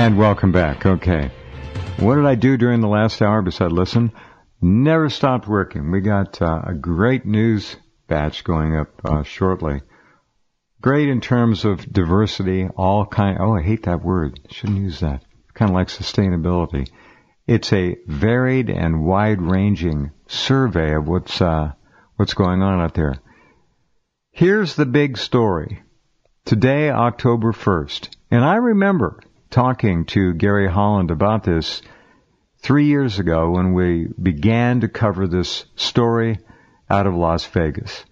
And welcome back. Okay. What did I do during the last hour besides listen? Never stopped working. We got a great news batch going up shortly. Great in terms of diversity, I hate that word. Shouldn't use that. Kind of like sustainability. It's a varied and wide-ranging survey of what's going on out there. Here's the big story. Today, October 1st. And I remember talking to Gary Holland about this 3 years ago when we began to cover this story out of Las Vegas.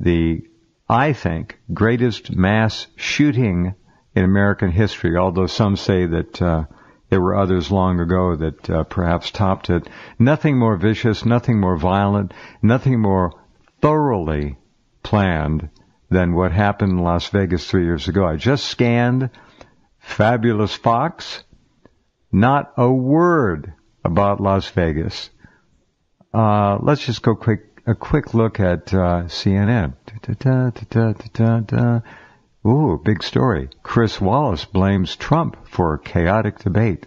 The, I think, greatest mass shooting in American history, although some say that there were others long ago that perhaps topped it. Nothing more vicious, nothing more violent, nothing more thoroughly planned than what happened in Las Vegas 3 years ago. I just scanned Fabulous Fox. Not a word about Las Vegas. Let's just go a quick look at CNN. Ooh, big story. Chris Wallace blames Trump for chaotic debate.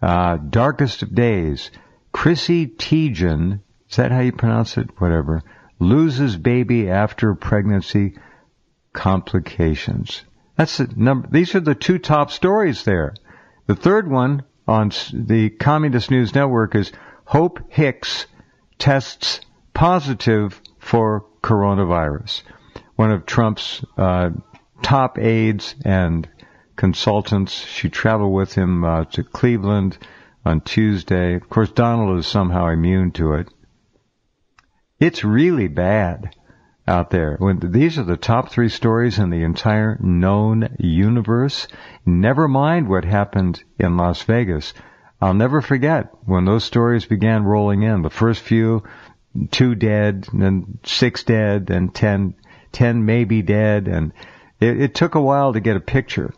Darkest of days. Chrissy Teigen, is that how you pronounce it? Whatever. Loses baby after pregnancy complications. That's the number. These are the two top stories there. The third one on the Communist News Network is Hope Hicks tests positive for coronavirus. One of Trump's top aides and consultants, she traveled with him to Cleveland on Tuesday. Of course, Donald is somehow immune to it. It's really bad out there. These are the top three stories in the entire known universe. Never mind what happened in Las Vegas. I'll never forget when those stories began rolling in. The first few, 2 dead, and then 6 dead, and 10 maybe dead, and it took a while to get a picture.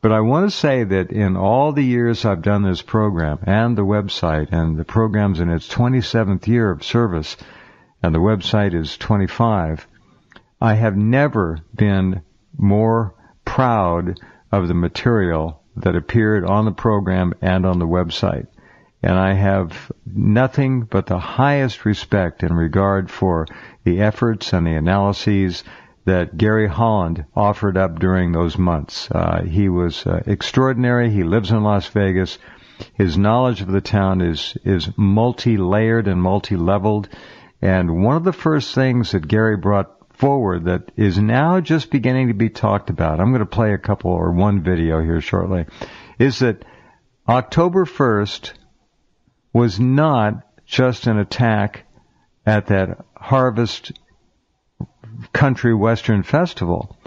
But I want to say that in all the years I've done this program, and the website, and the program's in its 27th year of service, and the website is 25, I have never been more proud of the material that appeared on the program and on the website. And I have nothing but the highest respect and regard for the efforts and the analyses that Gary Holland offered up during those months. He was extraordinary. He lives in Las Vegas. His knowledge of the town is multi-layered and multi-leveled. And one of the first things that Gary brought forward that is now just beginning to be talked about, I'm going to play one video here shortly, is that October 1st was not just an attack at that Harvest Country Western Festival.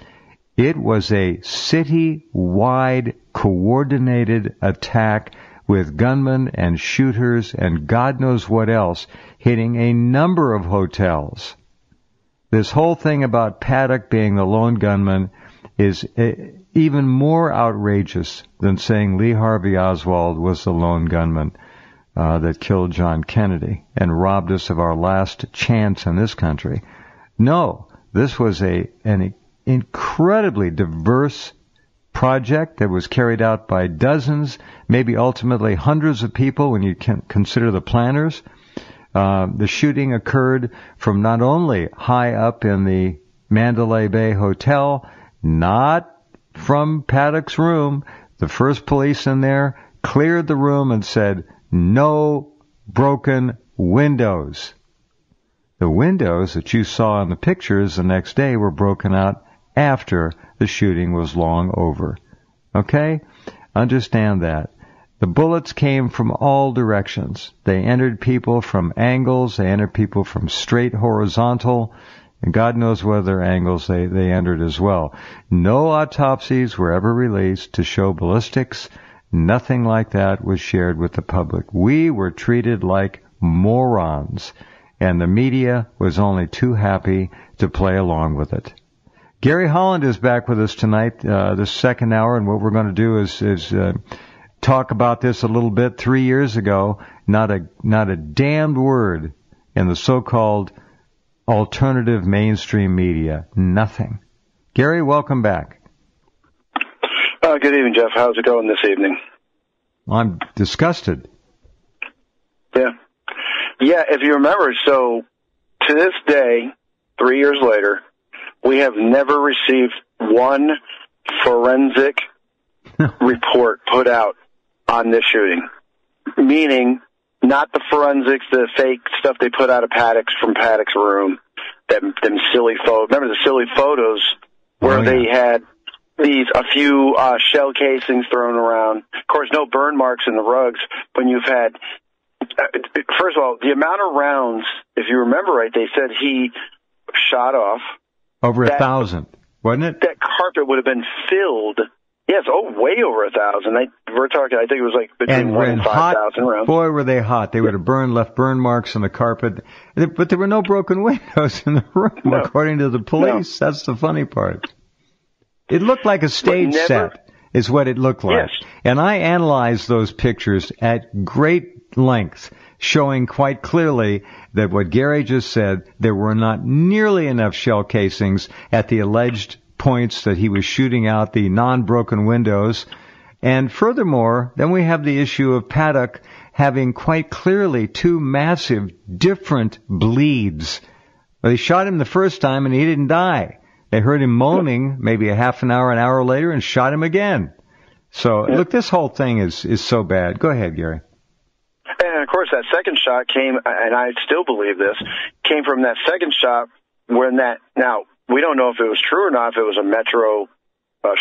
It was a city-wide coordinated attack with gunmen and shooters and God knows what else hitting a number of hotels. This whole thing about Paddock being the lone gunman is even more outrageous than saying Lee Harvey Oswald was the lone gunman that killed John Kennedy and robbed us of our last chance in this country. No, this was an incredibly diverse project that was carried out by dozens, maybe ultimately hundreds of people when you can consider the planners. The shooting occurred from not only high up in the Mandalay Bay Hotel, not from Paddock's room. The first police in there cleared the room and said, no broken windows. The windows that you saw in the pictures the next day were broken out after the shooting was long over. Okay? Understand that. The bullets came from all directions. They entered people from angles. They entered people from straight horizontal. And God knows what other angles they entered as well. No autopsies were ever released to show ballistics. Nothing like that was shared with the public. We were treated like morons. And the media was only too happy to play along with it. Gary Holland is back with us tonight, this second hour, and what we're going to do is talk about this a little bit. 3 years ago, not a damned word in the so-called alternative mainstream media. Nothing. Gary, welcome back. Good evening, Jeff. How's it going this evening? Well, I'm disgusted. Yeah. Yeah, if you remember, so to this day, 3 years later, we have never received one forensic report put out on this shooting. Meaning, not the forensics, the fake stuff they put out of from Paddock's room, them silly photos. Remember the silly photos where they had a few shell casings thrown around. Of course, no burn marks in the rugs when you've had. First of all, the amount of rounds, if you remember right, they said he shot off over 1,000, wasn't it? That carpet would have been filled. Yes, way over 1,000. We're talking. I think it was like between 1,000 and 5,000 rounds. Boy, were they hot! They would have left burn marks on the carpet, but there were no broken windows in the room, according to the police. No. That's the funny part. It looked like a stage set, is what it looked like. Yes. And I analyzed those pictures at great length, showing quite clearly that what Gary just said, there were not nearly enough shell casings at the alleged points that he was shooting out the non-broken windows. And furthermore, then we have the issue of Paddock having quite clearly two massive different bleeds. They shot him the first time and he didn't die. They heard him moaning maybe a half an hour later, and shot him again. So, look, this whole thing is so bad. Go ahead, Gary. And, of course, that second shot came, and I still believe this, came from that second shot when now, we don't know if it was true or not, if it was a Metro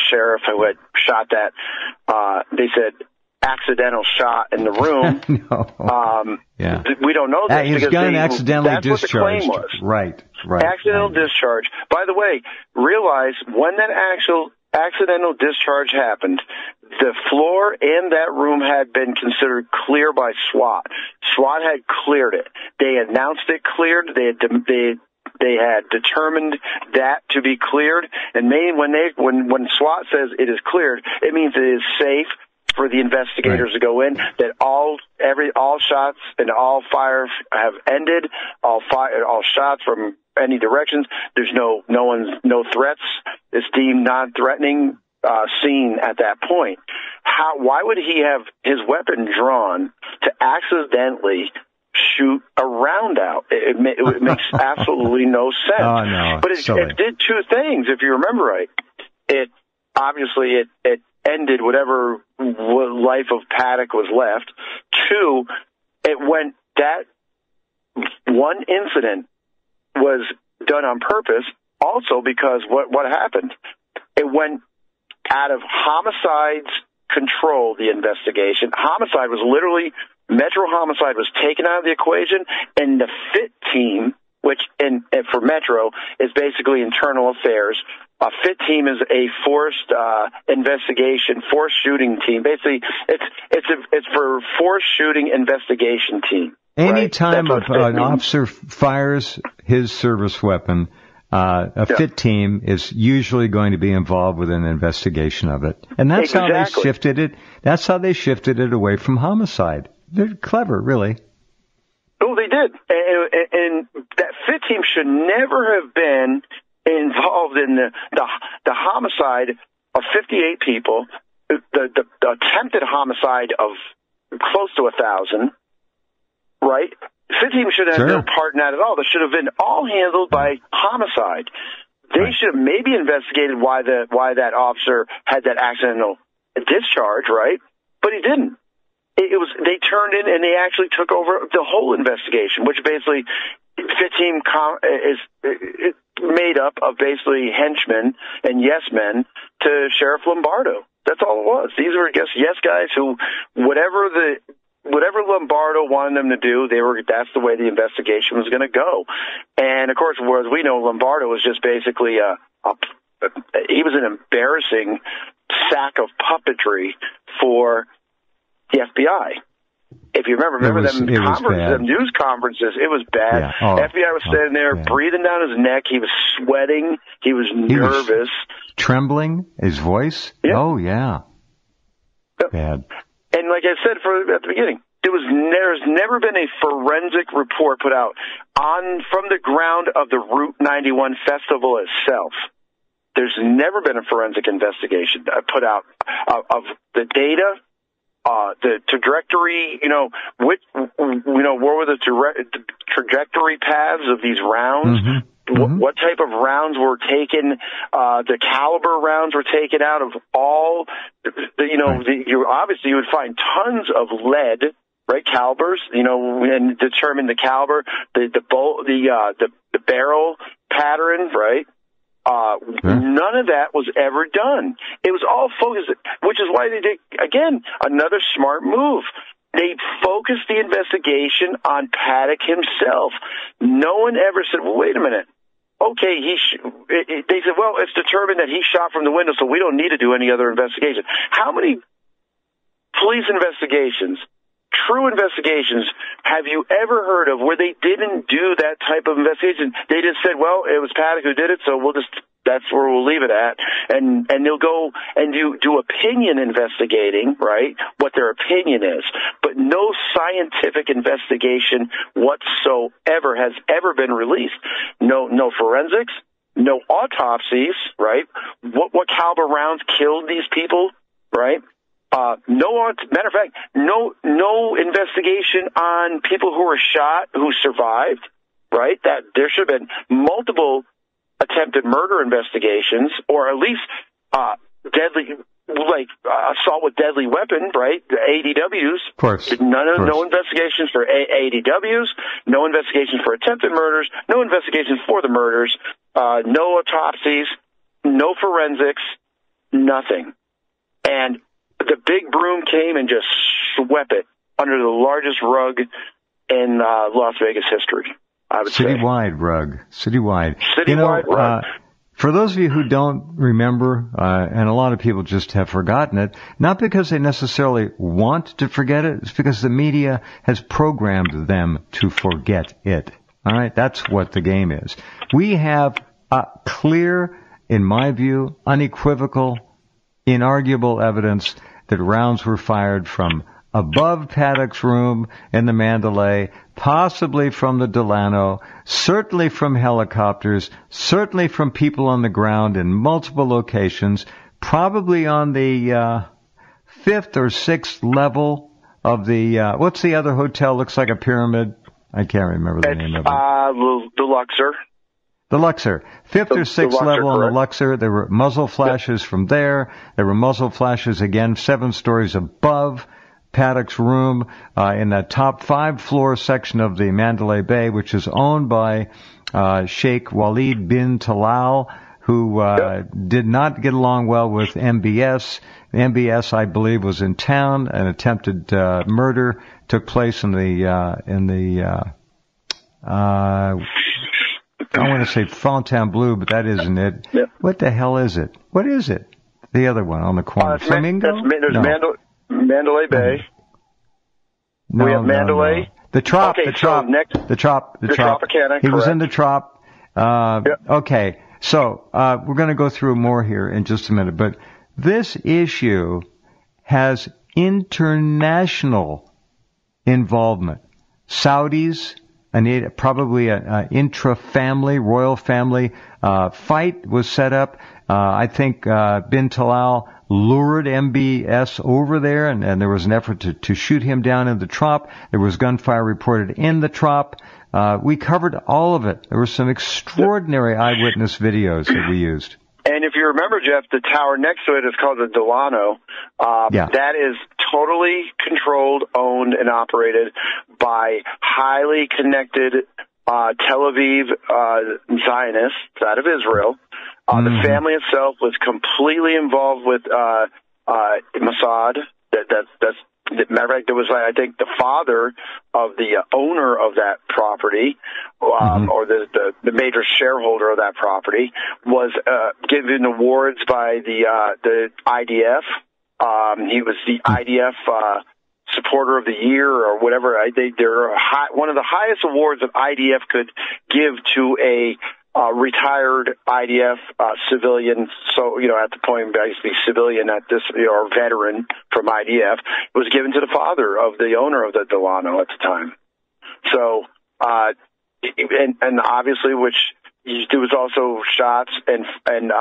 sheriff who had shot that. They said accidental shot in the room. No. We don't know that. His gun accidentally discharged. That's what the claim was. Right. Accidental discharge. By the way, realize when that accidental discharge happened, the floor in that room had been considered clear by SWAT. SWAT had cleared it. They announced it cleared. They had determined that to be cleared. And when SWAT says it is cleared, it means it is safe for the investigators to go in, that all shots and all fire have ended, all shots from any directions. There's no threats. It's deemed non-threatening scene at that point. Why would he have his weapon drawn to accidentally shoot a round out? It makes absolutely no sense. Oh, no, but it did two things, if you remember right. It ended whatever life of Paddock was left. Two, that one incident was done on purpose, also because what happened? It went out of homicide's control, the investigation. Homicide was literally, Metro Homicide was taken out of the equation, and the FIT team, which for Metro is basically internal affairs. A FIT team is a forced shooting team. Basically, it's for forced shooting investigation team. Anytime an officer fires his service weapon, a FIT team is usually going to be involved with an investigation of it, and that's how they shifted it. That's how they shifted it away from homicide. They're clever, really. Oh, they did, and that FIT team should never have been involved in the homicide of 58 people, the attempted homicide of close to 1,000, right? FIT team should have no part in that at all. That should have been all handled by homicide. They should have maybe investigated why that officer had that accidental discharge, right? But he didn't. They turned in and they actually took over the whole investigation, which basically FIT team is made up of basically henchmen and yes men to Sheriff Lombardo. That's all it was. These were just yes guys who, whatever Lombardo wanted them to do, that's the way the investigation was going to go. And of course, as we know, Lombardo was just basically he was an embarrassing sack of puppetry for the FBI. If you remember them news conferences, it was bad. Yeah. FBI was standing there breathing down his neck. He was sweating. He was nervous. Trembling, his voice. Yeah. Oh, yeah. Bad. And like I said at the beginning, there's never been a forensic report put out from the ground of the Route 91 festival itself. There's never been a forensic investigation put out of the data, the trajectory. What were the trajectory paths of these rounds? What type of rounds were taken? The caliber rounds were taken out of all. You would find tons of lead. Right, calibers, and determine the caliber, the barrel pattern, right? None of that was ever done. It was all focused, which is why they did, again, another smart move. They focused the investigation on Paddock himself. No one ever said, well, wait a minute. Okay, they said, well, it's determined that he shot from the window, so we don't need to do any other investigation. How many police investigations, true investigations, have you ever heard of where they didn't do that type of investigation? They just said, well, it was Paddock who did it, so that's where we'll leave it at. And they'll go and do opinion investigating, right, what their opinion is. But no scientific investigation whatsoever has ever been released. No forensics, no autopsies, right? What caliber rounds killed these people, right? Matter of fact, no investigation on people who were shot who survived, right? That there should have been multiple attempted murder investigations, or at least deadly, assault with deadly weapon, right? The ADWs. Of course. No investigations for ADWs, no investigations for attempted murders, no investigations for the murders, no autopsies, no forensics, nothing. And the big broom came and just swept it under the largest rug in Las Vegas history, I would say. Citywide rug. Citywide rug. For those of you who don't remember, and a lot of people just have forgotten it, not because they necessarily want to forget it, it's because the media has programmed them to forget it. All right? That's what the game is. We have clear, in my view, unequivocal, inarguable evidence that rounds were fired from above Paddock's room in the Mandalay, possibly from the Delano, certainly from helicopters, certainly from people on the ground in multiple locations, probably on the fifth or sixth level of the, what's the other hotel? Looks like a pyramid. I can't remember the name of it. The Luxor. The Luxor. Fifth or sixth level on the Luxor. There were muzzle flashes from there. There were muzzle flashes again 7 stories above Paddock's room in that top 5-floor section of the Mandalay Bay, which is owned by Sheikh Walid bin Talal, who did not get along well with MBS. MBS, I believe, was in town. An attempted murder took place in the I want to say Fontainebleau, but that isn't it. Yep. What the hell is it? What is it? The other one on the corner. Flamingo? There's Mandalay Bay. No, we have Mandalay. No. The Trop. Okay, the Trop. So next, the Trop. The Trop. Tropicana, he correct. was in the Trop. Yep. Okay, so we're going to go through more here in just a minute, but this issue has international involvement. Saudis, probably an intra-family, royal family fight was set up. I think bin Talal lured MBS over there, and there was an effort to shoot him down in the Trop. There was gunfire reported in the Trop. We covered all of it. There were some extraordinary eyewitness videos that we used. And if you remember, Jeff, the tower next to it is called the Delano. That is totally controlled, owned, and operated by highly connected Tel Aviv Zionists out of Israel. The family itself was completely involved with Mossad. Matter of fact, there was, I think, the father of the owner of that property, or the major shareholder of that property, was given awards by the IDF. He was the IDF supporter of the year, or whatever. They're one of the highest awards that IDF could give to a retired IDF civilian. So, at the point, basically civilian at this, or veteran from IDF, was given to the father of the owner of the Delano at the time. So, and obviously, which there was also shots and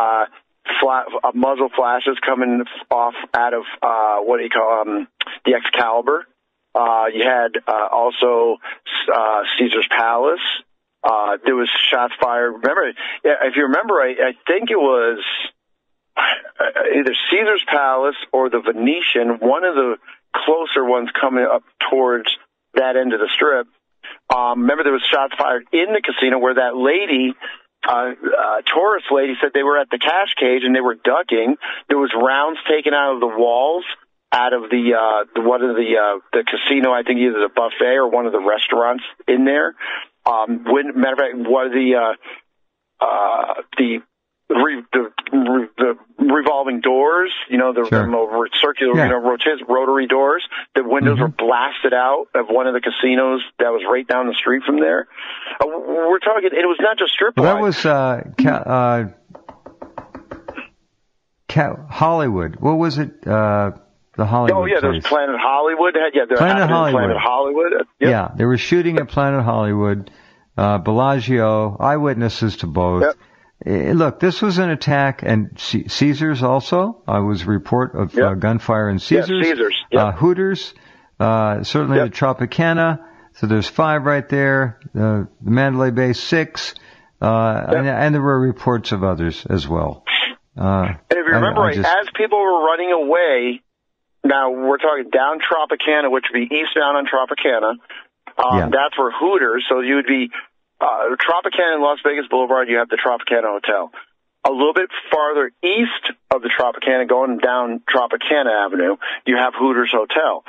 muzzle flashes coming off out of the Excalibur. You had also Caesar's Palace. There was shots fired. Remember, if you remember, I think it was either Caesar's Palace or the Venetian, one of the closer ones coming up towards that end of the Strip. Remember, there was shots fired in the casino where that lady, tourist lady, said they were at the cash cage and they were ducking. There was rounds taken out of the walls, out of the casino. I think either the buffet or one of the restaurants in there. Matter of fact, one of the revolving doors, the circular, rotary doors. The windows were blasted out of one of the casinos that was right down the street from there. We're talking, it was not just strip well, that was Hollywood. What was it? The Hollywood. Oh yeah, there was Planet Hollywood. Planet Hollywood. Yep. Yeah, they were shooting at Planet Hollywood. Bellagio, eyewitnesses to both. Yep. Look, this was an attack, and Caesars also. Was a report of gunfire in Caesars. Yeah, Caesars. Yep. Hooters, certainly the Tropicana. So there's 5 right there. The Mandalay Bay 6, and there were reports of others as well. And if you remember as people were running away, now we're talking down Tropicana, which would be eastbound on Tropicana. That's where Hooters. So you would be. Tropicana and Las Vegas Boulevard, you have the Tropicana Hotel. A little bit farther east of the Tropicana, going down Tropicana Avenue, you have Hooters Hotel.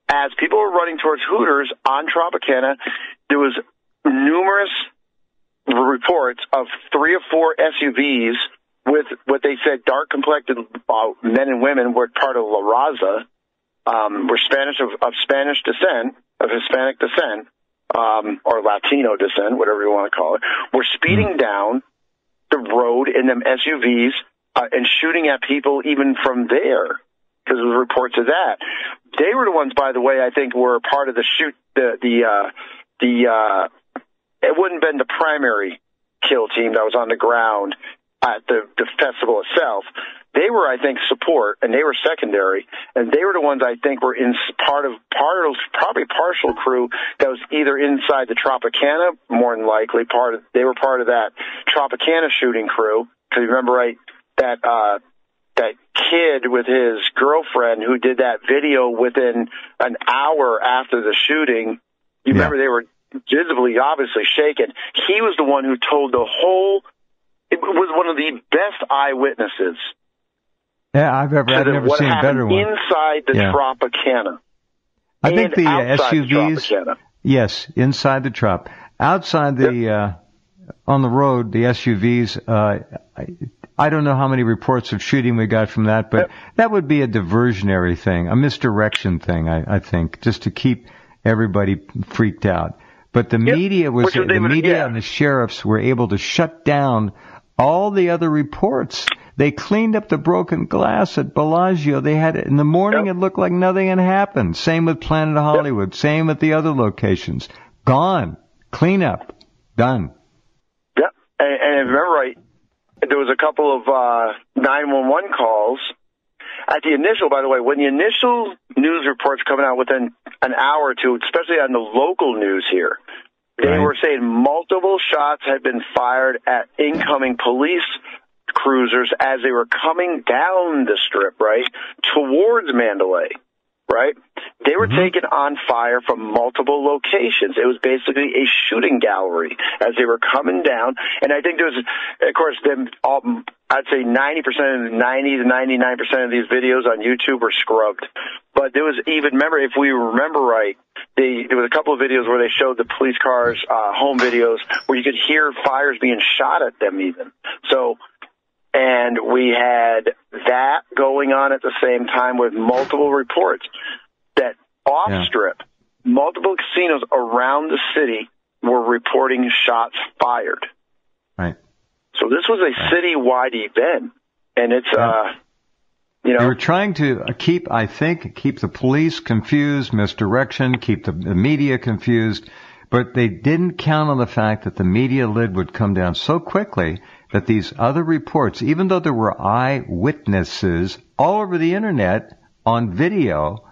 As people were running towards Hooters on Tropicana, there was numerous reports of 3 or 4 SUVs with what they said dark-complected men and women were part of La Raza, were of Spanish descent, of Hispanic descent, or Latino descent, whatever you want to call it, were speeding down the road in them SUVs and shooting at people even from there, because there were reports of that. They were the ones, by the way, I think were part of the shoot. It wouldn't have been the primary kill team that was on the ground at the festival itself. They were, I think, support, and they were secondary, and they were the ones I think were in probably partial crew that was either inside the Tropicana, more than likely they were part of that Tropicana shooting crew. Because you remember, right, that kid with his girlfriend who did that video within an hour after the shooting. You remember they were visibly, obviously shaken. He was the one who told the whole. It was one of the best eyewitnesses. Yeah, I've never seen a better one. Inside the Tropicana. I think the SUVs. Tropicana. Yes, inside the Trop. Outside the on the road, the SUVs. I don't know how many reports of shooting we got from that, but that would be a diversionary thing, a misdirection thing. I think, just to keep everybody freaked out. But the media and the sheriffs were able to shut down all the other reports. They cleaned up the broken glass at Bellagio. They had it in the morning. It looked like nothing had happened. Same with Planet Hollywood. Same with the other locations. Gone. Clean up. Done. Yep. And remember, right, there was a couple of 911 calls. At the initial, by the way, when the initial news reports coming out within an hour or two, especially on the local news here, they were saying multiple shots had been fired at incoming police cruisers as they were coming down the Strip, right, towards Mandalay, right? They were taken on fire from multiple locations. It was basically a shooting gallery as they were coming down. And I think there was, of course, I'd say 90% to 99% of these videos on YouTube were scrubbed. But there was even, if we remember right, there was a couple of videos where they showed the police cars, home videos, where you could hear fires being shot at them even. So, and we had that going on at the same time with multiple reports that off-strip, multiple casinos around the city were reporting shots fired. Right. So this was a citywide event, and it's, They were trying to keep the police confused, misdirection, keep the media confused. But they didn't count on the fact that the media lid would come down so quickly that these other reports, even though there were eyewitnesses all over the internet on video,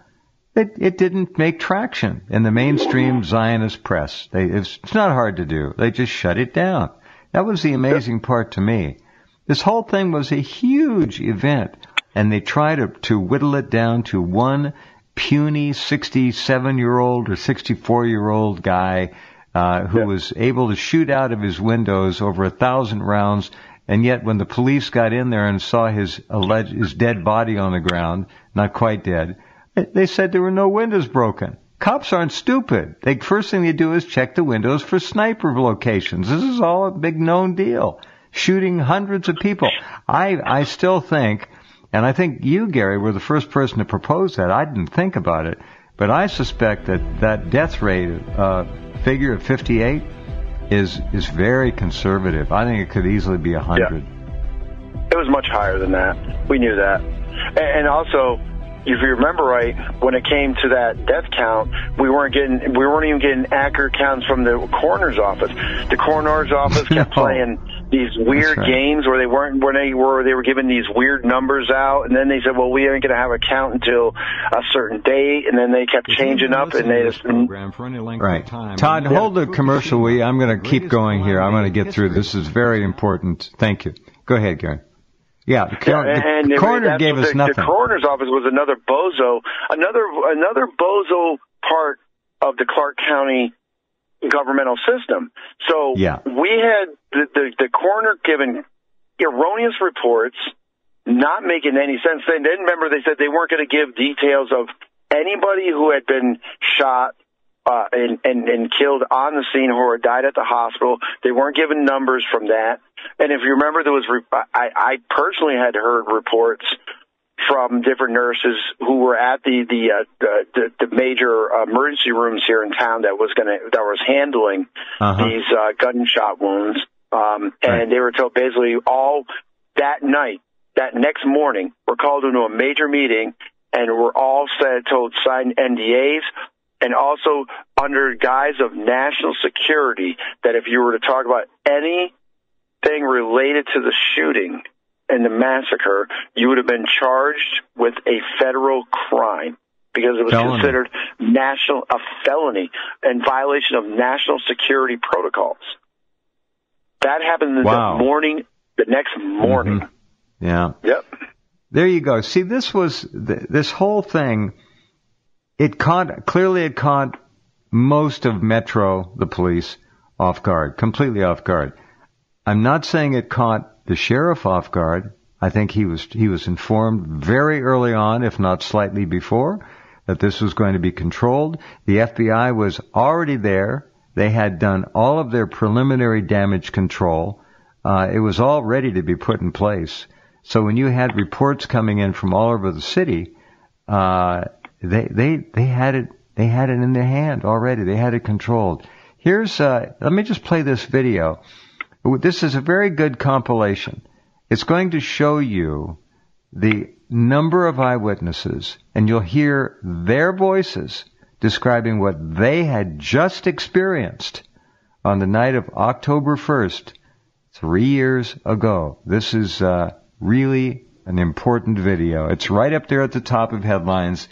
it didn't make traction in the mainstream Zionist press. It's not hard to do. They just shut it down. That was the amazing part to me. This whole thing was a huge event, and they tried to whittle it down to one puny 67-year-old or 64-year-old guy who was able to shoot out of his windows over 1,000 rounds, and yet when the police got in there and saw his dead body on the ground, not quite dead, they said there were no windows broken. Cops aren't stupid. The first thing they do is check the windows for sniper locations. This is all a big known deal. Shooting hundreds of people. I still think, and I think you, Gary, were the first person to propose that. I didn't think about it, but I suspect that death rate figure of 58 is very conservative. I think it could easily be 100. Yeah. It was much higher than that. We knew that. And also, if you remember right, when it came to that death count, we weren't even getting accurate counts from the coroner's office. The coroner's office kept playing these weird games where they were giving these weird numbers out, and then they said, well, we ain't going to have a count until a certain date, and then they kept changing up, and they just program for any length of time. Todd, hold the commercial. I'm going to keep going here. I'm going to get through. This is very important. Thank you. Go ahead, Gary. Yeah, the coroner gave us nothing. The coroner's office was another bozo part of the Clark County governmental system. So we had the coroner giving erroneous reports, not making any sense. Then remember they said they weren't going to give details of anybody who had been shot and killed on the scene or had died at the hospital. They weren't giving numbers from that. And if you remember, I personally had heard reports from different nurses who were at the major emergency rooms here in town that was handling these gunshot wounds. And they were told basically all that night, that next morning, we're called into a major meeting and we're all told sign NDAs. And also under guise of national security, that if you were to talk about anything related to the shooting and the massacre, you would have been charged with a federal crime because it was considered a felony and violation of national security protocols. That happened the next morning. Mm-hmm. Yeah. Yep. There you go. See, this whole thing. It caught most of Metro, the police, off guard, completely off guard. I'm not saying it caught the sheriff off guard. I think he was informed very early on, if not slightly before, that this was going to be controlled. The FBI was already there. They had done all of their preliminary damage control. It was all ready to be put in place. So when you had reports coming in from all over the city, They had it in their hand already. They had it controlled. Let me just play this video. This is a very good compilation. It's going to show you the number of eyewitnesses, and you'll hear their voices describing what they had just experienced on the night of October 1st, 3 years ago. This is really an important video. It's right up there at the top of headlines.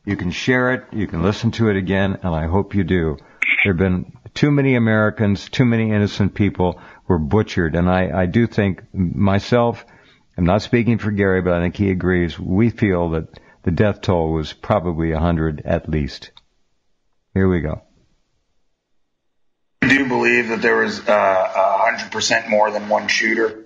You can share it, you can listen to it again, and I hope you do. There have been too many Americans, too many innocent people were butchered, and I do think myself, I'm not speaking for Gary, but I think he agrees, we feel that the death toll was probably 100 at least. Here we go. I do believe that there was 100% more than one shooter.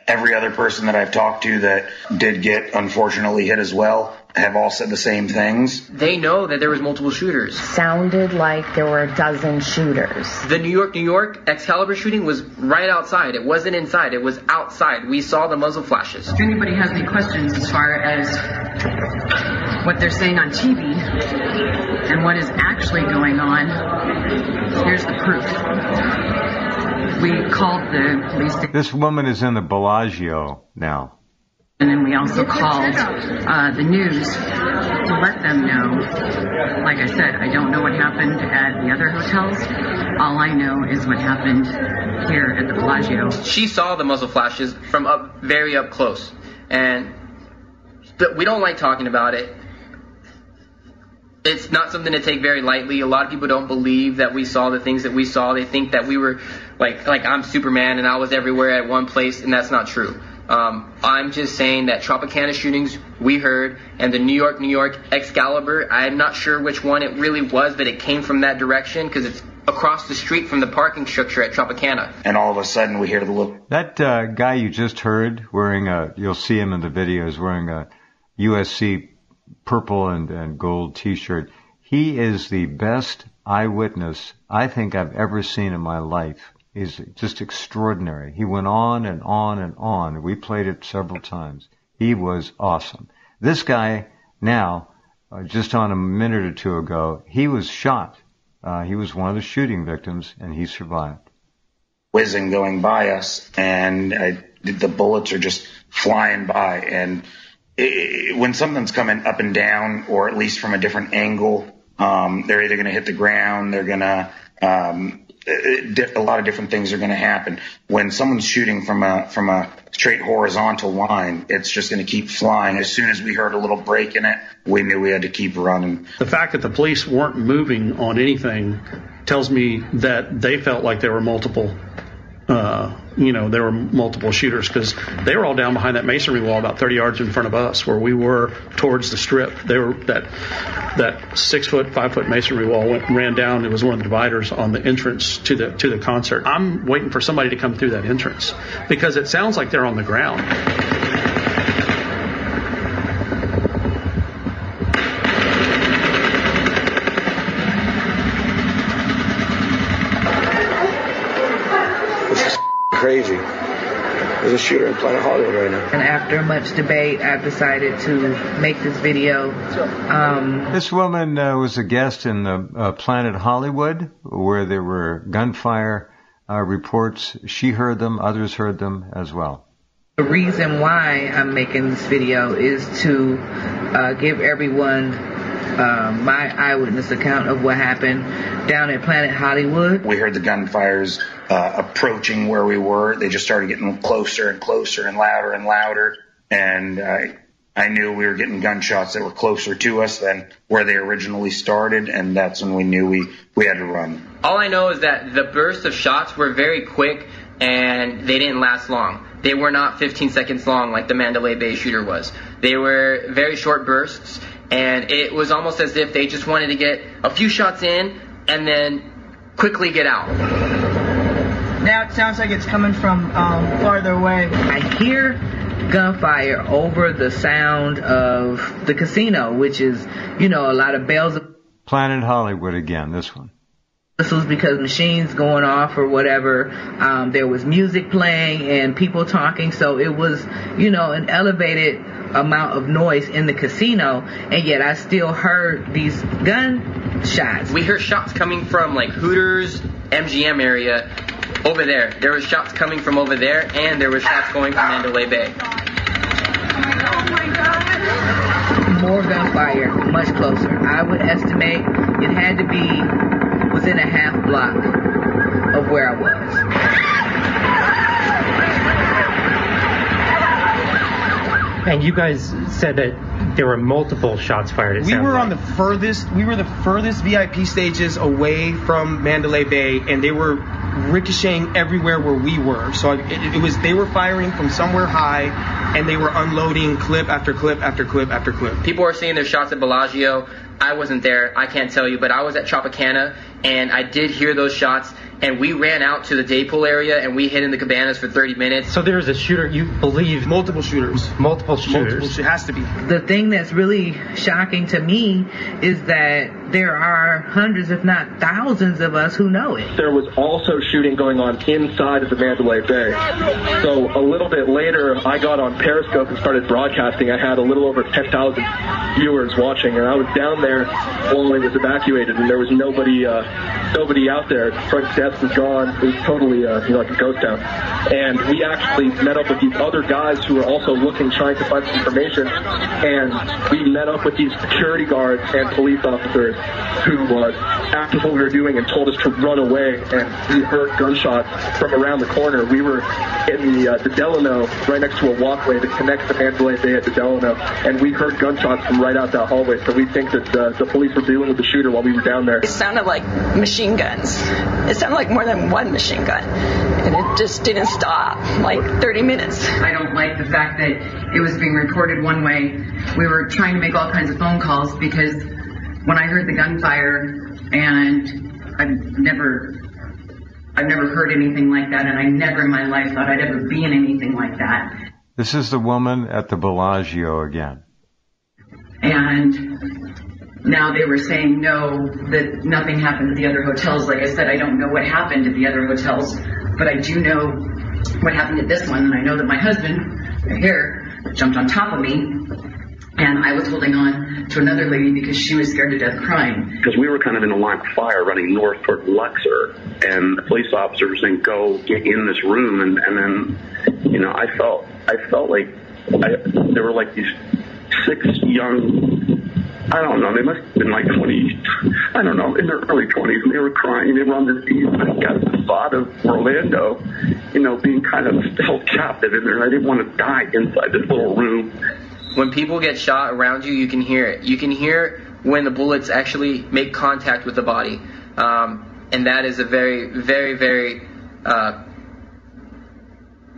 Every other person that I've talked to that did get, unfortunately, hit as well have all said the same things. They know that there was multiple shooters. Sounded like there were a dozen shooters. The New York Excalibur shooting was right outside. It wasn't inside. It was outside. We saw the muzzle flashes. If anybody has any questions as far as what they're saying on TV and what is actually going on, here's the proof. We called the police. This woman is in the Bellagio now. And then we also called the news to let them know. Like I said, I don't know what happened at the other hotels. All I know is what happened here at the Bellagio. She saw the muzzle flashes from very up close. And we don't like talking about it. It's not something to take very lightly. A lot of people don't believe that we saw the things that we saw. They think that we were like I'm Superman and I was everywhere at one place, and that's not true. I'm just saying that Tropicana shootings we heard, and the New York Excalibur, I'm not sure which one it really was, but it came from that direction because it's across the street from the parking structure at Tropicana. And all of a sudden we hear the look. That guy you just heard wearing you'll see him in the videos, wearing a USC purple and gold T-shirt. He is the best eyewitness I think I've ever seen in my life. He's just extraordinary. He went on and on and on. We played it several times. He was awesome. This guy now, just on a minute or two ago, he was shot. He was one of the shooting victims, and he survived. Whizzing going by us, and the bullets are just flying by. And when something's coming up and down, or at least from a different angle, they're either going to hit the ground, they're going to a lot of different things are going to happen. When someone's shooting from a straight horizontal line, it's just going to keep flying. As soon as we heard a little break in it, we knew we had to keep running. The fact that the police weren't moving on anything tells me that they felt like there were multiple shooters, because they were all down behind that masonry wall about 30 yards in front of us where we were towards the strip. They were that 5-foot masonry wall ran down. It was one of the dividers on the entrance to the concert. I'm waiting for somebody to come through that entrance because it sounds like they're on the ground. Crazy. There's a shooter in Planet Hollywood right now. And after much debate, I've decided to make this video. This woman was a guest in the Planet Hollywood, where there were gunfire reports. She heard them, others heard them as well. The reason why I'm making this video is to give everyone my eyewitness account of what happened down at Planet Hollywood. We heard the gunfires approaching where we were. They just started getting closer and closer and louder. And I knew we were getting gunshots that were closer to us than where they originally started. And that's when we knew we had to run. All I know is that the bursts of shots were very quick and they didn't last long. They were not 15 seconds long like the Mandalay Bay shooter was. They were very short bursts. And it was almost as if they just wanted to get a few shots in and then quickly get out. Now it sounds like it's coming from farther away. I hear gunfire over the sound of the casino, which is, a lot of bells. Planet Hollywood again, this one. This was because machines going off or whatever. There was music playing and people talking. So it was, an elevated amount of noise in the casino, and yet I still heard these gunshots. We heard shots coming from like Hooters, MGM area over there. There were shots coming from over there, and there were shots going from Mandalay Bay. Oh my God. More gunfire, much closer. I would estimate it had to be within a half block of where I was. And you guys said that there were multiple shots fired. We were the furthest VIP stages away from Mandalay Bay, and they were ricocheting everywhere where we were. So they were firing from somewhere high, and they were unloading clip after clip after clip after clip. People were seeing their shots at Bellagio. I wasn't there, I can't tell you, but I was at Tropicana, and I did hear those shots, and we ran out to the day pool area, and we hid in the cabanas for 30 minutes. So there's a shooter, you believe? Multiple shooters. Multiple shooters. It has to be. The thing that's really shocking to me is that there are hundreds, if not thousands of us who know it. There was also shooting going on inside of the Mandalay Bay. So a little bit later, I got on Periscope and started broadcasting. I had a little over 10,000 viewers watching, and I was down there while it was evacuated, and there was nobody nobody out there. Front desk was gone. It was totally, like a ghost town. And we actually met up with these other guys who were also looking, trying to find some information. And we met up with these security guards and police officers who asked us what we were doing and told us to run away. And we heard gunshots from around the corner. We were in the Delano, right next to a walkway that connects the Mandalay Bay at the Delano. And we heard gunshots from right out that hallway. So we think that the police were dealing with the shooter while we were down there. It sounded like machine guns. It sounded like more than one machine gun. And it just didn't stop, like 30 minutes. I don't like the fact that it was being reported one way. We were trying to make all kinds of phone calls because when I heard the gunfire, and I've never heard anything like that, and I never in my life thought I'd ever be in anything like that. This is the woman at the Bellagio again. And now they were saying no, that nothing happened at the other hotels. Like I said, I don't know what happened at the other hotels, but I do know what happened at this one. And I know that my husband, right here, jumped on top of me, and I was holding on to another lady because she was scared to death crying. Because we were kind of in a line of fire running north toward Luxor, and the police officer was saying, go get in this room, and then, I felt like there were like these 6 young, I don't know, they must have been like 20, I don't know, in their early 20s, and they were crying, they were on their knees, and I got the thought of Orlando, being kind of held captive in there, and I didn't want to die inside this little room. When people get shot around you, you can hear it. You can hear when the bullets actually make contact with the body. And that is a very, very, very,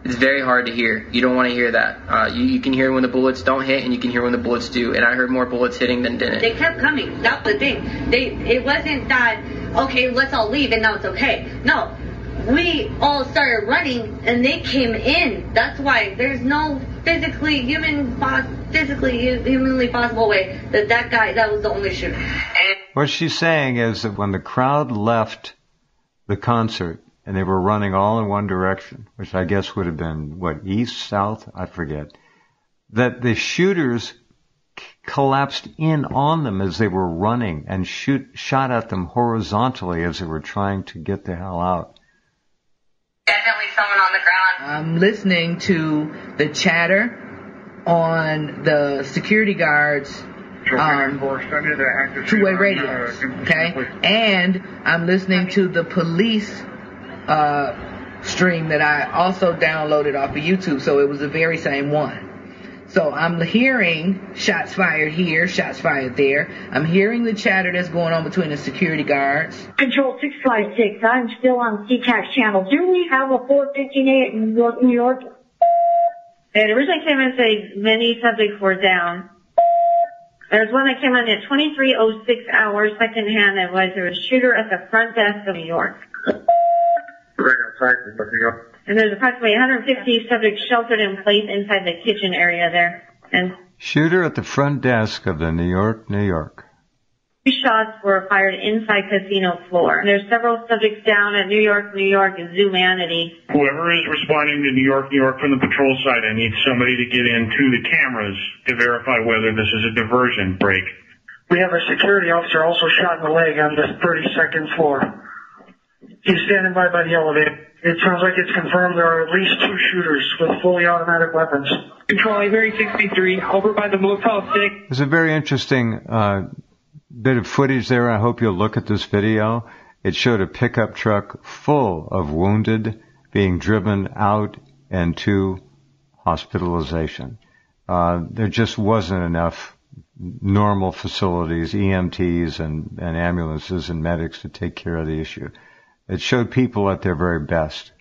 it's very hard to hear. You don't want to hear that. You can hear when the bullets don't hit, and you can hear when the bullets do. And I heard more bullets hitting than didn't. They kept coming. That's the thing. It wasn't that, okay, let's all leave and now it's okay. No. We all started running and they came in. That's why there's no humanly possible way that guy, that was the only shooter. What she's saying is that when the crowd left the concert and they were running all in one direction, which I guess would have been, east, south, I forget, that the shooters collapsed in on them as they were running and shot at them horizontally as they were trying to get the hell out. Definitely someone on the ground. I'm listening to the chatter on the security guards two-way radios, okay? And I'm listening to the police stream that I also downloaded off of YouTube, so it was the very same one. So I'm hearing shots fired here, shots fired there. I'm hearing the chatter that's going on between the security guards. Control 656, I'm still on CCAS channel. Do we have a 458 in New York? It originally came in and said many subjects were down. There's one that came in at 23:06 hours, secondhand. There was a shooter at the front desk of New York. And there's approximately 150 subjects sheltered in place inside the kitchen area there. And shooter at the front desk of the New York. 3 shots were fired inside casino floor. And there's several subjects down at New York, and Zoomanity. Whoever is responding to New York from the patrol side, I need somebody to get into the cameras to verify whether this is a diversion break. We have a security officer also shot in the leg on the 32nd floor. He's standing by the elevator. It sounds like it's confirmed there are at least 2 shooters with fully automatic weapons. Control Avery 63, over by the Motel 6. There's a very interesting bit of footage there. I hope you'll look at this video. It showed a pickup truck full of wounded being driven out and to hospitalization. There just wasn't enough normal facilities, EMTs and ambulances and medics to take care of the issue. It showed people at their very best.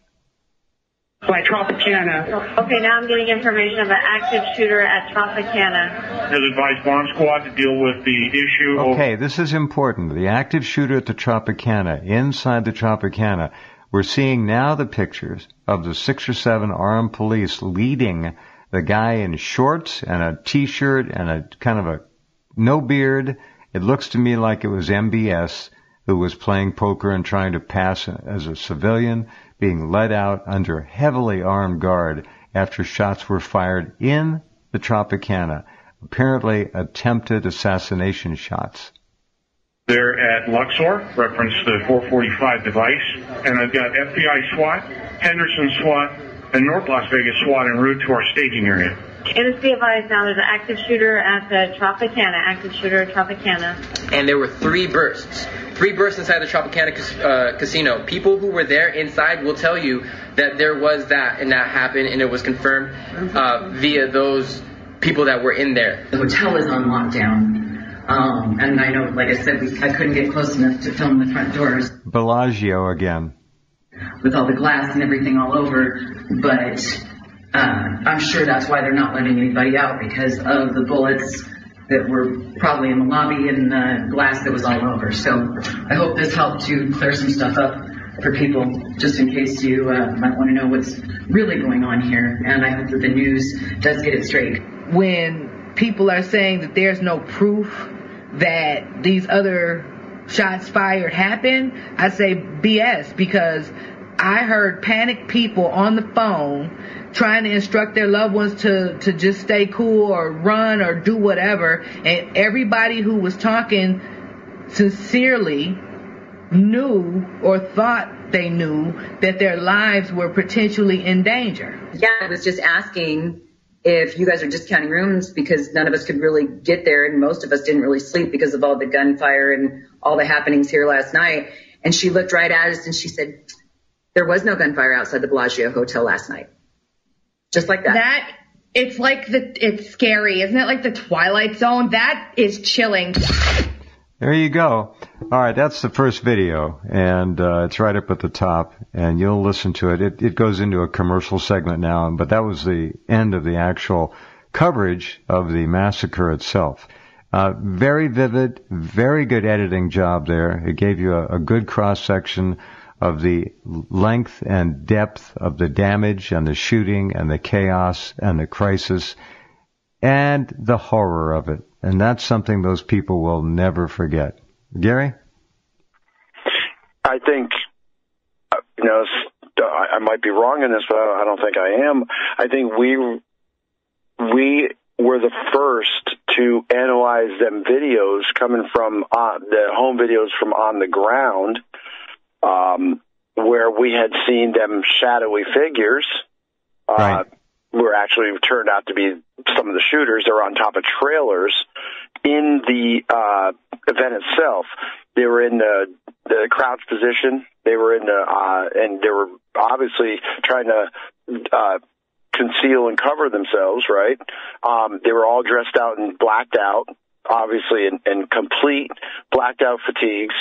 By Tropicana. Okay, now I'm getting information of an active shooter at Tropicana. Has advised bomb squad to deal with the issue. Okay, this is important. The active shooter at the Tropicana, inside the Tropicana. We're seeing now the pictures of the 6 or 7 armed police leading the guy in shorts and a T-shirt and a kind of a no beard. It looks to me like it was MBS who was playing poker and trying to pass as a civilian, being led out under heavily armed guard after shots were fired in the Tropicana, apparently attempted assassination shots. there at Luxor, reference the 445 device, and I've got FBI SWAT, Henderson SWAT, and North Las Vegas SWAT en route to our staging area. It is be advised now there's an active shooter at the Tropicana, active shooter at Tropicana. And there were 3 bursts. 3 bursts inside the Tropicana casino. People who were there inside will tell you that there was that, and that happened, and it was confirmed via those people that were in there. The hotel is on lockdown. And I know, like I said, I couldn't get close enough to film the front doors. Bellagio again. With all the glass and everything all over, but I'm sure that's why they're not letting anybody out, because of the bullets that were probably in the lobby and the glass that was all over. So I hope this helped to clear some stuff up for people, just in case you might want to know what's really going on here. And I hope that the news does get it straight. When people are saying that there's no proof that these other shots fired happened, I say BS, because I heard panicked people on the phone trying to instruct their loved ones to just stay cool or run or do whatever, and everybody who was talking sincerely knew or thought they knew that their lives were potentially in danger. Yeah, I was just asking if you guys are discounting rooms, because none of us could really get there, and most of us didn't really sleep because of all the gunfire and all the happenings here last night. And she looked right at us and she said, there was no gunfire outside the Bellagio Hotel last night. Just like that. It's scary. Isn't it like the Twilight Zone? That is chilling. There you go. All right, that's the first video, and it's right up at the top, and you'll listen to it. It goes into a commercial segment now, but that was the end of the actual coverage of the massacre itself. Very vivid, very good editing job there. It gave you a good cross-section of the length and depth of the damage and the shooting and the chaos and the crisis and the horror of it. And that's something those people will never forget. Gary? I think, I might be wrong in this, but I don't think I am. I think we were the first to analyze them videos coming from the home videos from on the ground, where we had seen them shadowy figures. Right. Were actually turned out to be some of the shooters. They were on top of trailers in the event itself. They were in the crouch position. They were in and they were obviously trying to conceal and cover themselves, right? They were all dressed out and blacked out, obviously in complete blacked out fatigues.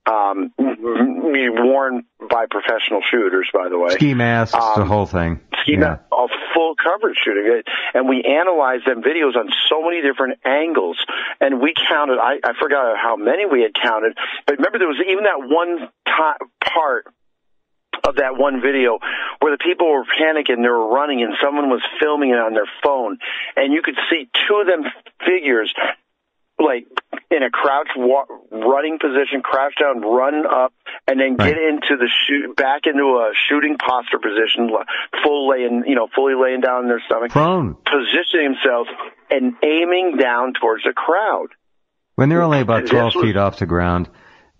Worn by professional shooters, by the way. Ski masks, the whole thing. Ski mask, a full coverage shooting. And we analyzed them videos on so many different angles. And we counted, I forgot how many we had counted, but remember there was even that one part of that one video where the people were panicking, they were running, and someone was filming it on their phone. And you could see 2 of them figures like in a crouch running position, crouch down, run up, and then get into back into a shooting posture position, fully laying down on their stomach, prone, positioning themselves and aiming down towards the crowd. When they're only about 12 feet off the ground,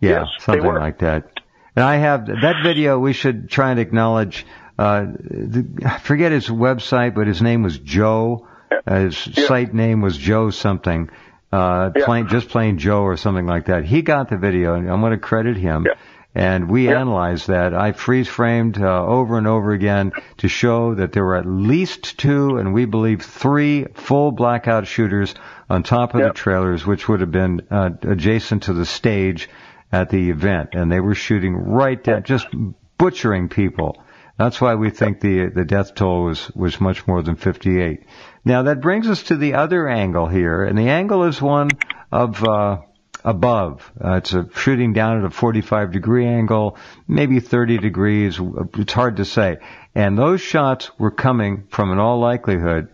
something like that. And I have that video. We should try and acknowledge. I forget his website, but his name was Joe. His site name was Joe something. Just plain Joe or something like that. He got the video, and I'm going to credit him. Yeah. And we analyzed that. I freeze-framed over and over again to show that there were at least 2, and we believe 3 full blackout shooters on top of the trailers, which would have been adjacent to the stage at the event. And they were shooting right down, just butchering people. That's why we think the death toll was much more than 58. Now that brings us to the other angle here, and the angle is one of above. It's a shooting down at a 45-degree angle, maybe 30 degrees. It's hard to say. And those shots were coming from, in all likelihood,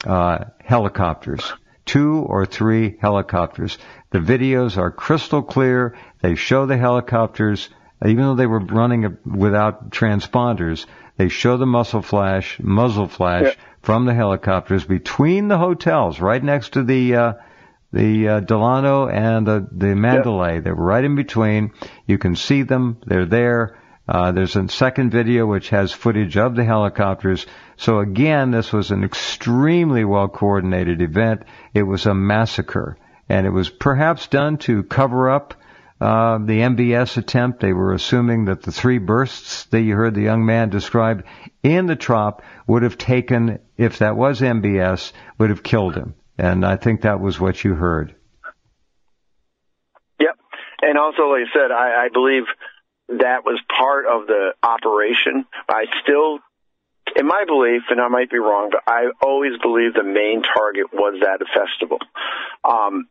helicopters. 2 or 3 helicopters. The videos are crystal clear. They show the helicopters. Even though they were running without transponders, they show the muzzle flash from the helicopters between the hotels, right next to the the Delano and the Mandalay. Yep. They were right in between. You can see them. They're there. There's a second video which has footage of the helicopters. So again, this was an extremely well-coordinated event. It was a massacre. And it was perhaps done to cover up the MBS attempt. They were assuming that the 3 bursts that you heard the young man describe in the trop would have taken, if that was MBS, would have killed him. And I think that was what you heard. Yep. And also, like I said, I believe that was part of the operation. I still, in my belief, and I might be wrong, but I always believe the main target was that festival.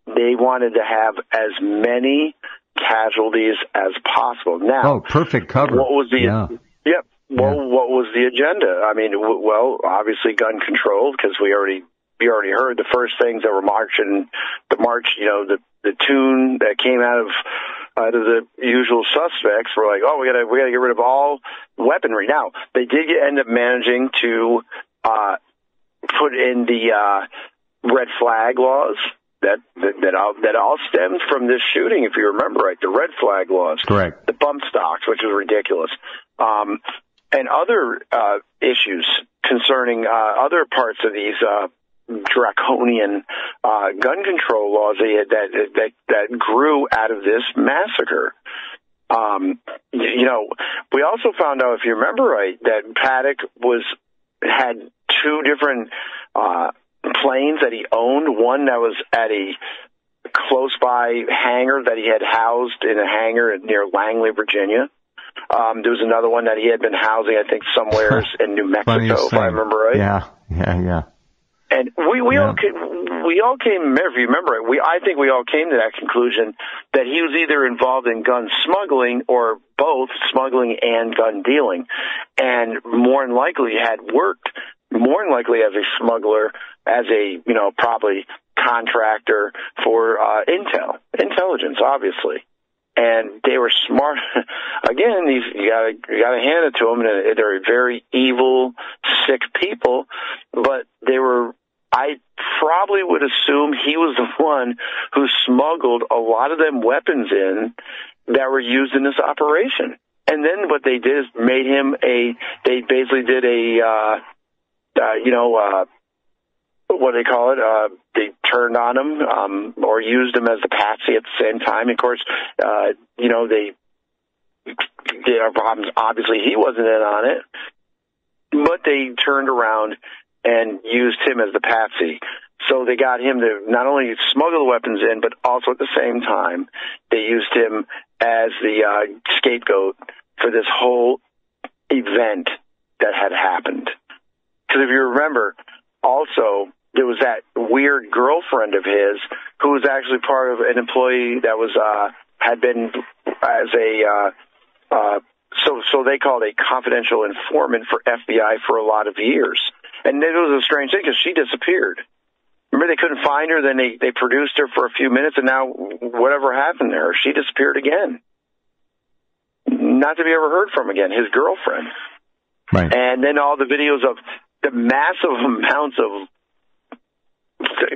They wanted to have as many casualties as possible. Now, perfect cover. What was the? Yep. Well, what was the agenda? I mean, well, obviously gun control, because we already heard the first things that were marching. The march, the tune that came out of the usual suspects were like, oh, we gotta get rid of all weaponry. Now, they did end up managing to put in the red flag laws. That all stems from this shooting, if you remember right, the red flag laws. Correct. The bump stocks, which was ridiculous. And other issues concerning other parts of these draconian gun control laws that grew out of this massacre. We also found out, if you remember right, that Paddock had 2 different planes that he owned. One that was at a close by hangar that he had housed in a hangar near Langley, Virginia. There was another one that he had been housing, I think, somewhere in New Mexico, if I remember right. Yeah. And we all came, if you remember it, I think we all came to that conclusion that he was either involved in gun smuggling or both smuggling and gun dealing, and more than likely had worked more than likely as a smuggler, as a probably contractor for intelligence, obviously. And they were smart. Again, you gotta hand it to them. They're very evil, sick people, but they were. I probably would assume he was the one who smuggled a lot of them weapons in that were used in this operation. And then what they did is made him they basically did what do they call it? They turned on him, or used him as a patsy at the same time. Of course, they had problems. Obviously, he wasn't in on it, but they turned around and used him as the patsy. So they got him to not only smuggle the weapons in, but also at the same time, they used him as the scapegoat for this whole event that had happened. Because if you remember, also, there was that weird girlfriend of his who was actually part of an employee that was had been as a so they called a confidential informant for FBI for a lot of years. And it was a strange thing because she disappeared. Remember, they couldn't find her. Then they produced her for a few minutes, and now whatever happened to her, she disappeared again. Not to be ever heard from again. His girlfriend. Right. And then all the videos of the massive amounts of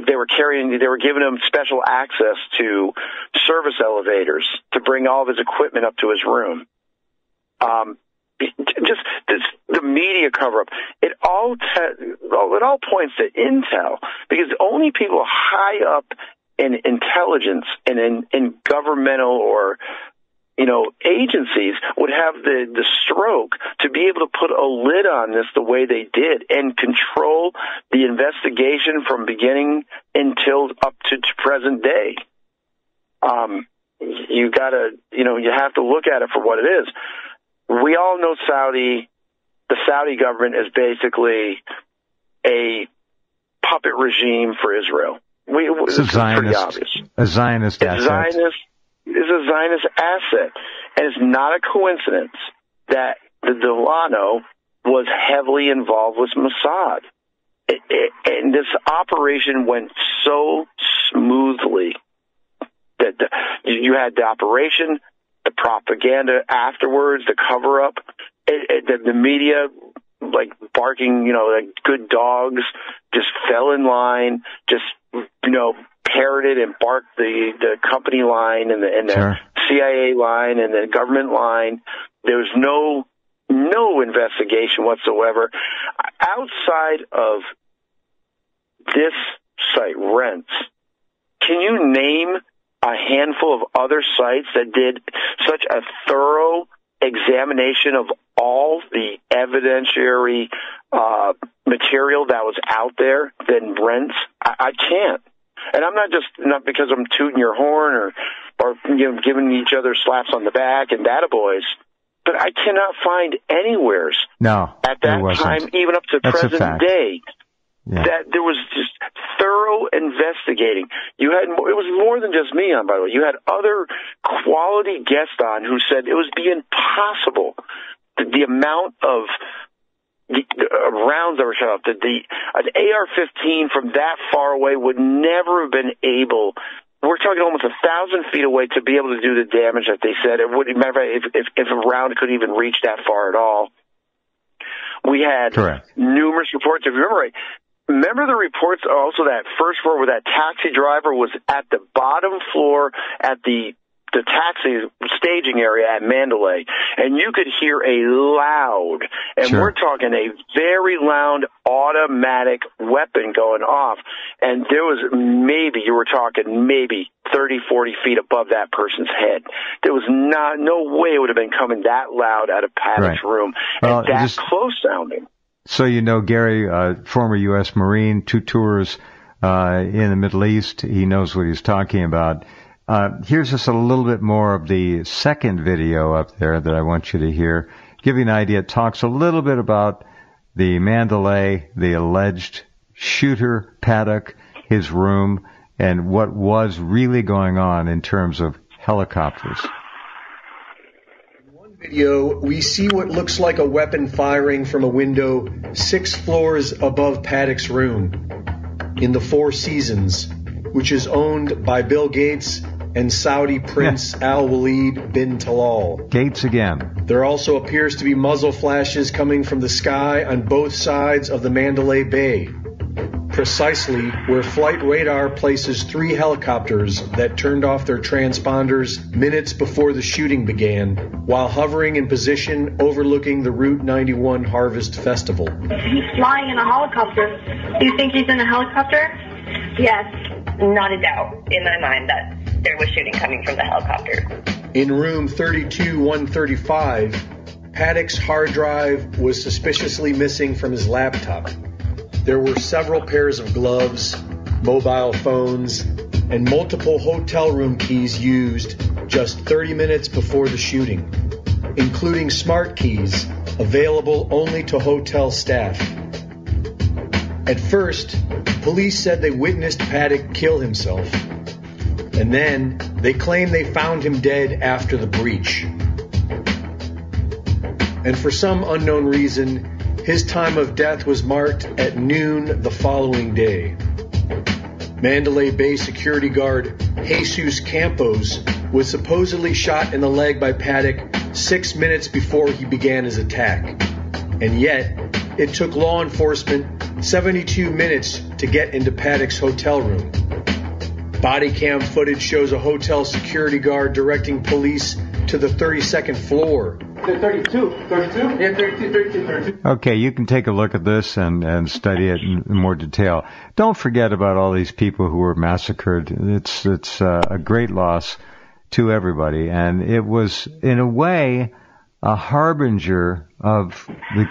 they were giving him special access to service elevators to bring all of his equipment up to his room. Just the media cover up. It all points to intel, because only people high up in intelligence and in governmental or agencies would have the stroke to be able to put a lid on this the way they did and control the investigation from beginning until up to present day. You gotta, you have to look at it for what it is. We all know the Saudi government is basically a puppet regime for Israel. It's a Zionist asset. Is a Zionist asset. And it's not a coincidence that the Delano was heavily involved with Mossad. And this operation went so smoothly that you had the operation, the propaganda afterwards, the cover-up, the media, like barking, like good dogs, just fell in line, just, parroted and barked the company line and the Sure. CIA line and the government line. There was no investigation whatsoever. Outside of this site, Rense, can you name a handful of other sites that did such a thorough examination of all the evidentiary material that was out there than Rense? I can't. And I'm not because I'm tooting your horn or giving each other slaps on the back and data boys, but I cannot find anywheres at that time, even up to present day, that there was just thorough investigating. It was more than just me on, by the way. You had other quality guests on who said it was impossible. The amount of rounds that were shot off, an AR-15 from that far away would never have been able. We're talking almost 1,000 feet away to be able to do the damage that they said. It wouldn't matter if a round could even reach that far at all. We had numerous reports. If you remember the reports also that first floor where that taxi driver was at the bottom floor at the taxi staging area at Mandalay, and you could hear a loud, and we're talking a very loud automatic weapon going off, and there was you were talking maybe 30, 40 feet above that person's head. There was no way it would have been coming that loud out of Paddock's room, and that close sounding. So Gary, former U.S. Marine, 2 tours in the Middle East, he knows what he's talking about. Here's just a little bit more of the second video up there that I want you to hear. Give you an idea. It talks a little bit about the Mandalay, the alleged shooter, Paddock, his room, and what was really going on in terms of helicopters. In one video, we see what looks like a weapon firing from a window 6 floors above Paddock's room in the Four Seasons, which is owned by Bill Gates and Saudi Prince Al Walid bin Talal. Gates again. There also appears to be muzzle flashes coming from the sky on both sides of the Mandalay Bay, precisely where flight radar places 3 helicopters that turned off their transponders minutes before the shooting began, while hovering in position overlooking the Route 91 Harvest Festival. He's flying in a helicopter. Do you think he's in a helicopter? Yes, not a doubt in my mind that there was shooting coming from the helicopter. In room 32-135, Paddock's hard drive was suspiciously missing from his laptop. There were several pairs of gloves, mobile phones, and multiple hotel room keys used just 30 minutes before the shooting, including smart keys available only to hotel staff. At first, police said they witnessed Paddock kill himself, and then they claimed they found him dead after the breach. And for some unknown reason, his time of death was marked at noon the following day. Mandalay Bay security guard Jesus Campos was supposedly shot in the leg by Paddock 6 minutes before he began his attack. And yet, it took law enforcement 72 minutes to get into Paddock's hotel room. Body cam footage shows a hotel security guard directing police to the 32nd floor. 32? Yeah, 32. Okay, you can take a look at this and study it in more detail. Don't forget about all these people who were massacred. It's a great loss to everybody, and it was, in a way, a harbinger of the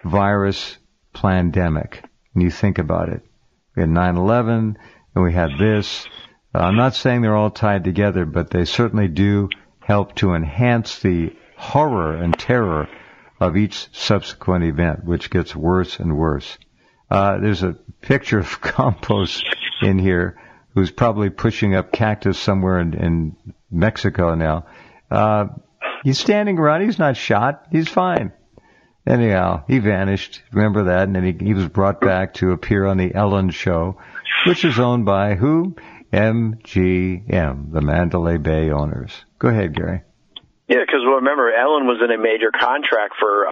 coronavirus pandemic. When you think about it, we had 9/11, and we had this. I'm not saying they're all tied together, but they certainly do help to enhance the horror and terror of each subsequent event, which gets worse and worse. There's a picture of Campos in here, who's probably pushing up cactus somewhere in Mexico now. He's standing around. He's not shot. He's fine. Anyhow, he vanished. Remember that? And then he was brought back to appear on the Ellen Show, which is owned by who? MGM, the Mandalay Bay owners. Go ahead, Gary. Yeah, because remember, Ellen was in a major contract for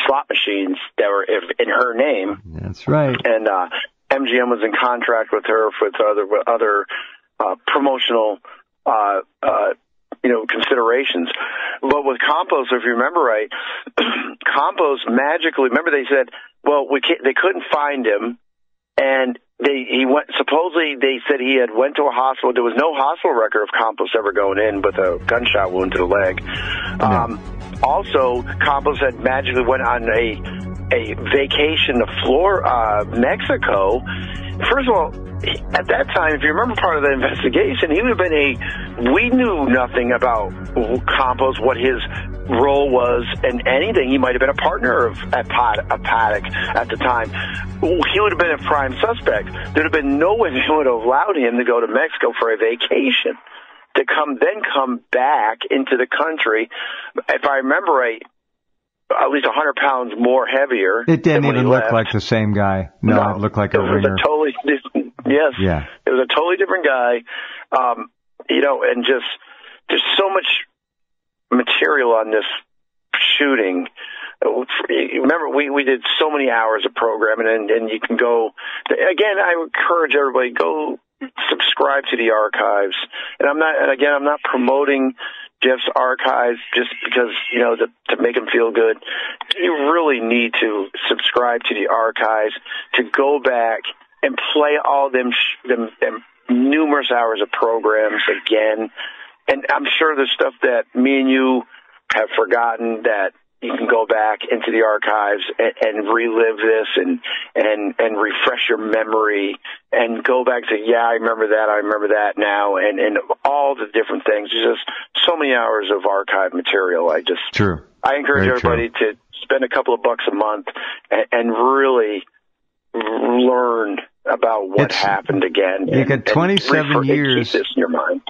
slot machines that were in her name. That's right. And MGM was in contract with her with other promotional considerations. But with Campos, if you remember right, Campos magically, remember they said, well, they couldn't find him, and he went. Supposedly, they said he had went to a hospital. There was no hospital record of Campos ever going in with a gunshot wound to the leg. Also, Campos had magically went on a vacation to Mexico. First of all, at that time, if you remember part of the investigation, he would have been we knew nothing about Campos, what his role was, and anything. He might have been a partner of Paddock at the time. He would have been a prime suspect. There'd have been no one who would have allowed him to go to Mexico for a vacation, to come back into the country. If I remember right, at least 100 pounds more heavier. It didn't even look like the same guy. No, it looked like a ringer. It was a totally different, yes. Yeah. It was a totally different guy. And just there's so much material on this shooting. Remember, we did so many hours of programming, and you can go. Again, I encourage everybody, go subscribe to the archives. And I'm not promoting Jeff's archives just because, to make him feel good. You really need to subscribe to the archives, to go back and play all them numerous hours of programs again. And I'm sure there's stuff that me and you have forgotten that you can go back into the archives and relive this and refresh your memory and go back to, I remember that now, and all the different things. There's just so many hours of archive material. I encourage everybody to spend a couple of bucks a month and really learn about what happened again. You got 27 years keep this in your mind.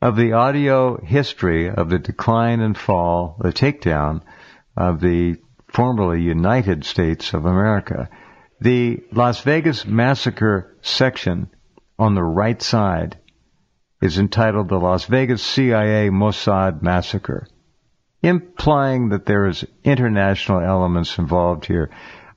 Of the audio history of the decline and fall, the takedown of the formerly United States of America. The Las Vegas Massacre section on the right side is entitled The Las Vegas CIA Mossad Massacre, implying that there is international elements involved here.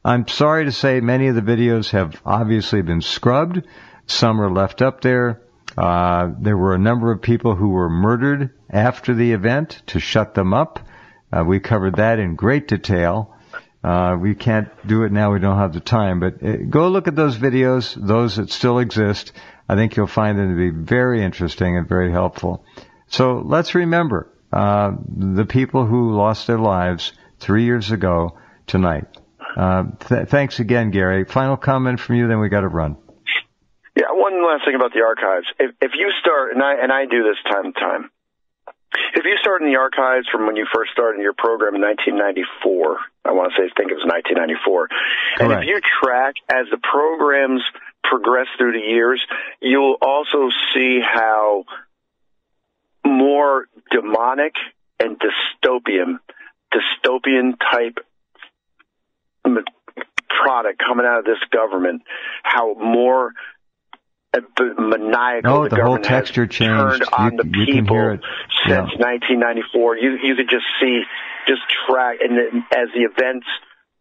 I'm sorry to say many of the videos have obviously been scrubbed. Some are left up there. There were a number of people who were murdered after the event to shut them up. We covered that in great detail. We can't do it now. We don't have the time. But go look at those videos, those that still exist. I think you'll find them to be very interesting and very helpful. So let's remember the people who lost their lives 3 years ago tonight. Thanks again, Gary. Final comment from you, then we got to run. Yeah, one last thing about the archives. If you start, and I do this time to time, if you start in the archives from when you first started your program in 1994, I think it was 1994, and if you track as the programs progress through the years, you'll also see how more demonic and dystopian type product coming out of this government, how more maniacal the whole government texture has changed. turned on the you can hear people it. since 1994. You could just track, and as the events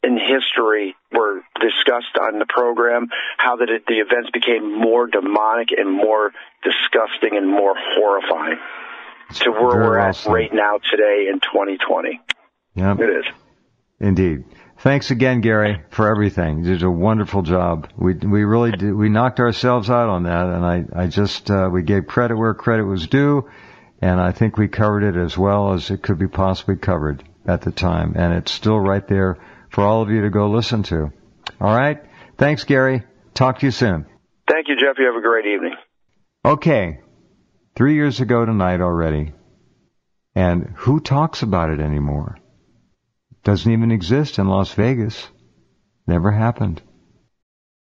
in history were discussed on the program, how that the events became more demonic and more disgusting and more horrifying to where we're at right now today in 2020. Yep. It is. Indeed. Thanks again, Gary, for everything. You did a wonderful job. We really did. We knocked ourselves out on that, and we gave credit where credit was due, and I think we covered it as well as it could be possibly covered at the time, and it's still right there for all of you to go listen to. All right? Thanks, Gary. Talk to you soon. Thank you, Jeff. You have a great evening. Okay. 3 years ago tonight already, and who talks about it anymore? Doesn't even exist in Las Vegas. Never happened.